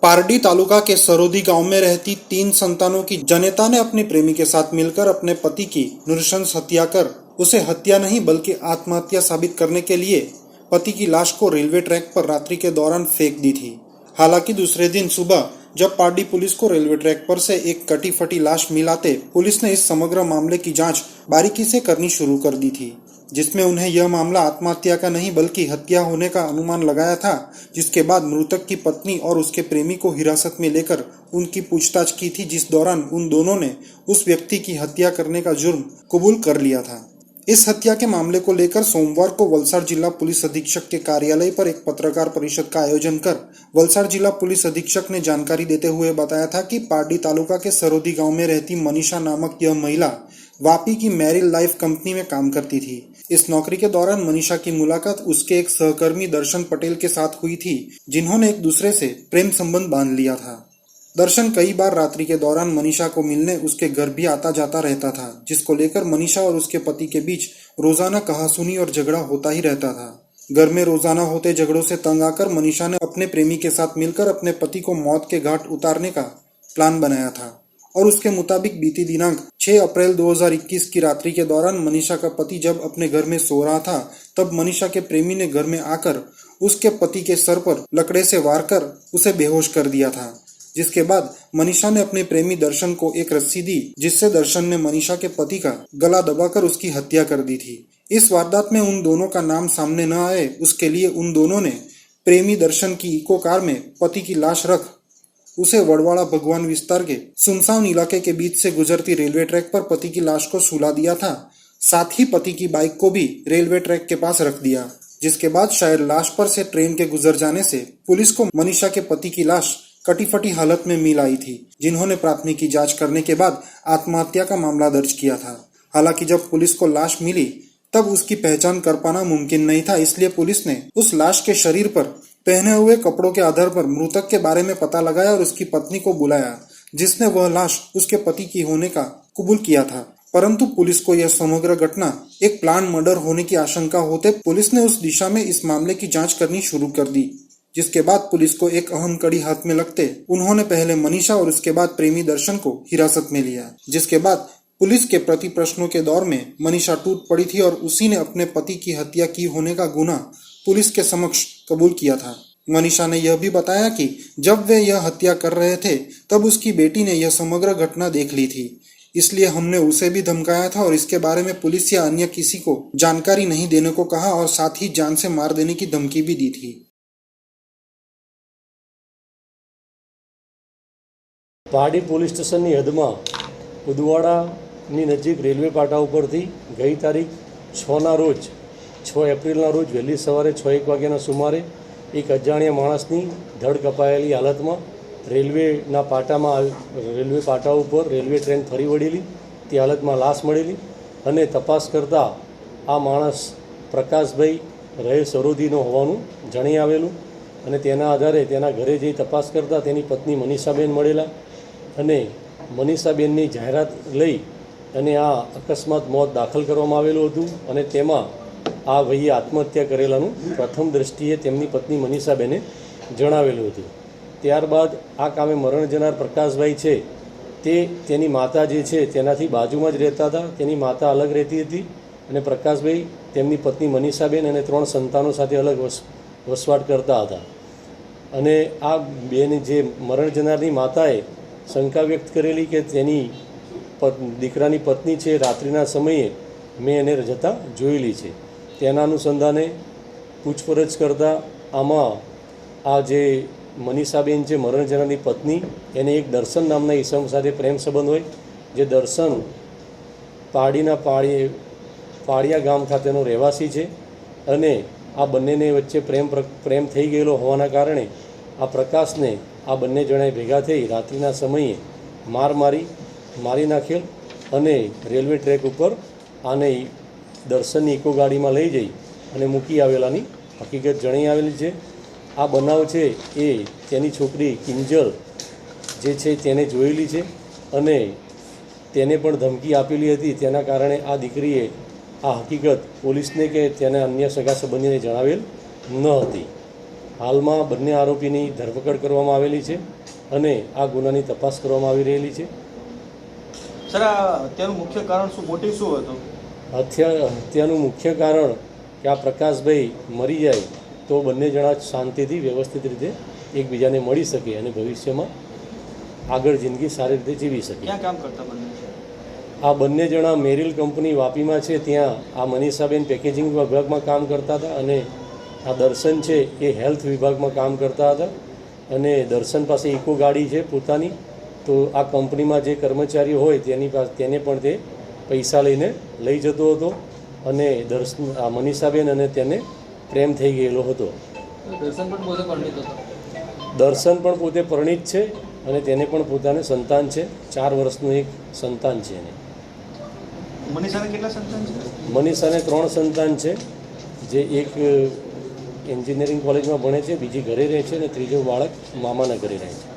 पारडी तालुका के सरोदी गांव में रहती 3 संतानों की जनेता ने अपने प्रेमी के साथ मिलकर अपने पति की नृशंस हत्या कर उसे हत्या नहीं बल्कि आत्महत्या साबित करने के लिए पति की लाश को रेलवे ट्रैक पर रात्रि के दौरान फेंक दी थी। हालांकि दूसरे दिन सुबह जब पारडी पुलिस को रेलवे ट्रैक पर से एक कटी फटी लाश मिलाते पुलिस ने इस समग्र मामले की जांच बारीकी से करनी शुरू कर दी थी, जिसमें उन्हें यह मामला आत्महत्या का नहीं बल्कि हत्या होने का अनुमान लगाया था। जिसके बाद मृतक की पत्नी और उसके प्रेमी को हिरासत में लेकर उनकी पूछताछ की थी, जिस दौरान उन दोनों ने उस व्यक्ति की हत्या करने का जुर्म कबूल कर लिया था। इस हत्या के मामले को लेकर सोमवार को वलसाड़ जिला पुलिस अधीक्षक के कार्यालय पर एक पत्रकार परिषद का आयोजन कर वलसाड़ जिला पुलिस अधीक्षक ने जानकारी देते हुए बताया था कि पारडी तालुका के सरोदी गांव में रहती मनीषा नामक यह महिला वापी की मैरिल लाइफ कंपनी में काम करती थी। इस नौकरी के दौरान मनीषा की मुलाकात उसके एक सहकर्मी दर्शन पटेल के साथ हुई थी, जिन्होंने एक दूसरे से प्रेम संबंध बांध लिया था। दर्शन कई बार रात्रि के दौरान मनीषा को मिलने उसके घर भी आता जाता रहता था, जिसको लेकर मनीषा और उसके पति के बीच रोजाना कहासुनी और झगड़ा होता ही रहता था। घर में रोजाना होते झगड़ों से तंग आकर मनीषा ने अपने प्रेमी के साथ मिलकर अपने पति को मौत के घाट उतारने का प्लान बनाया था और उसके मुताबिक बीती दिनांक 6 अप्रैल 2021 की रात्रि के दौरान मनीषा का पति जब अपने घर में सो रहा था, तब मनीषा के प्रेमी ने घर में आकर उसके पति के सर पर लकड़े से वार कर उसे बेहोश कर दिया था। जिसके बाद मनीषा ने अपने प्रेमी दर्शन को एक रस्सी दी, जिससे दर्शन ने मनीषा के पति का गला दबाकर उसकी हत्या कर दी थी। इस वारदात में उन दोनों का नाम सामने न आए, उसके लिए उन दोनों ने प्रेमी दर्शन की इको कार में पति की लाश रख उसे वड़वाड़ा भगवान विस्तार के सुनसान इलाके के बीच से गुजरती रेलवे ट्रैक पर पति की लाश को सुला दिया था। साथ ही पति की बाइक को भी रेलवे ट्रैक के पास रख दिया, जिसके बाद शायद लाश पर से ट्रेन के गुजर जाने से पुलिस को मनीषा के पति की लाश कटी फटी हालत में मिल आई थी, जिन्होंने प्राथमिकी जांच करने के बाद आत्महत्या का मामला दर्ज किया था। हालांकि जब पुलिस को लाश मिली तब उसकी पहचान कर पाना मुमकिन नहीं था, इसलिए पुलिस ने उस लाश के शरीर पर पहने हुए कपड़ों के आधार पर मृतक के बारे में पता लगाया और उसकी पत्नी को बुलाया, जिसने वह लाश उसके पति की होने का कबूल किया था। परंतु पुलिस को यह समग्र घटना एक प्लान मर्डर होने की आशंका होते पुलिस ने उस दिशा में इस मामले की जांच करनी शुरू कर दी। जिसके बाद पुलिस को एक अहम कड़ी हाथ में लगते उन्होंने पहले मनीषा और उसके बाद प्रेमी दर्शन को हिरासत में लिया, जिसके बाद पुलिस के प्रति प्रश्नों के दौर में मनीषा टूट पड़ी थी और उसी ने अपने पति की हत्या की होने का गुनाह पुलिस के समक्ष कबूल किया था। मनीषा ने यह भी बताया कि जब वे यह हत्या कर रहे थे तब उसकी बेटी ने यह समग्र घटना देख ली थी, इसलिए हमने उसे भी धमकाया था और इसके बारे में पुलिस या अन्य किसी को जानकारी नहीं देने को कहा और साथ ही जान से मार देने की धमकी भी दी थी। पारडी पोलीस स्टेशनની હદમાં ઉદવાડાની નજીક રેલવે પાટા ઉપરથી ગઈ તારીખ 6 એપ્રિલના રોજ વહેલી સવારે 6:01 વાગ્યાના સુમારે એક અજાણ્યા માણસની ધડ કપાયેલી હાલતમાં રેલવેના પાટા ઉપર રેલવે ટ્રેન ફરી વળેલી તે હાલતમાં લાશ મળેલી અને તપાસ કરતાં આ માણસ પ્રકાશભાઈ રહે સરોદીનો હોવાનું જણાઈ આવેલું અને તેના આધારે તેના ઘરે જઈ તપાસ કરતાં તેની પત્ની મનીષાબેન મળેલા અને મનીષાબેનની જાહેરાત લઈ અને આ અકસ્માત મોત દાખલ કરવામાં આવેલું હતું અને તેમાં આ ભાઈએ આત્મહત્યા કરેલાનું પ્રથમ દૃષ્ટિએ તેમની પત્ની મનીષાબેને જણાવેલું હતું। ત્યારબાદ આ કામે મરણ જનાર પ્રકાશભાઈ છે તે તેની માતા જે છે તેનાથી બાજુમાં જ રહેતા હતા, તેની માતા અલગ રહેતી હતી અને પ્રકાશભાઈ તેમની પત્ની મનીષાબેન અને 3 સંતાનો સાથે અલગ વસવાટ કરતા હતા અને આ બેન જે મરણ જનારની માતાએ શંકા વ્યક્ત કરેલી કે તેની દીકરાની પત્ની છે રાત્રિના સમયે મેં એને જતા જોયેલી છે। તેના અનુસંધાને પૂછપરછ કરતાં આમાં આ જે મનીષાબેન છે મરણ જનારની પત્ની એને એક દર્શન નામના ઈસમ સાથે પ્રેમ સંબંધ હોય, જે દર્શન પારડીના પાળિયા ગામ ખાતેનો રહેવાસી છે અને આ બંનેને વચ્ચે પ્રેમ થઈ ગયેલો હોવાના કારણે આ પ્રકાશને આ બંને જણાએ ભેગા થઈ રાત્રિના સમયે મારી નાખેલ અને રેલવે ટ્રેક ઉપર આને દર્શનની ઇકો ગાડીમાં લઈ જઈ અને મૂકી આવેલાની હકીકત જણાઈ આવેલી છે। આ બનાવ છે એ તેની છોકરી કિંજલ જે છે તેને જોયેલી છે અને તેને પણ ધમકી આપેલી હતી, તેના કારણે આ દીકરીએ આ હકીકત પોલીસને કે તેના અન્ય સગા સંબંધીને જણાવેલ ન હતી। હાલમાં બંને આરોપીની ધરપકડ કરવામાં આવેલી છે અને આ ગુનાની તપાસ કરવામાં આવી રહેલી છે. સર આ હત્યાનું મુખ્ય કારણ શું, મોટિવ શું હતો? હત્યાનું મુખ્ય કારણ કે આ પ્રકાશભાઈ મરી જાય તો બંને જણા શાંતિથી વ્યવસ્થિત રીતે એકબીજાને મળી શકે અને ભવિષ્યમાં આગળ જિંદગી સારી રીતે જીવી શકે. ક્યાં કામ કરતા બંને? આ બંને જણા મેરિલ કંપની વાપીમાં છે, ત્યાં આ મનીષાબેન પેકેજિંગ વિભાગમાં કામ કરતા હતા અને આ દર્શન છે એ હેલ્થ વિભાગમાં કામ કરતા હતા. અને દર્શન પાસે ઇકો ગાડી છે પોતાની, તો આ કંપનીમાં જે કર્મચારીઓ હોય તેને પણ તે પૈસા લઈને લઈ જતો હતો અને આ મનીષાબેન અને તેને પ્રેમ થઈ ગયેલો હતો. દર્શન પણ પોતે પરણિત છે અને તેને પણ પોતાને સંતાન છે, 4 વર્ષનું એક સંતાન છે એને. મનીષાને કેટલા સંતાન છે? મનીષાને 3 સંતાન છે, જે એક એન્જિનિયરિંગ કોલેજમાં ભણે છે, બીજી ઘરે રહે છે અને ત્રીજો બાળક મામાના ઘરે રહે છે.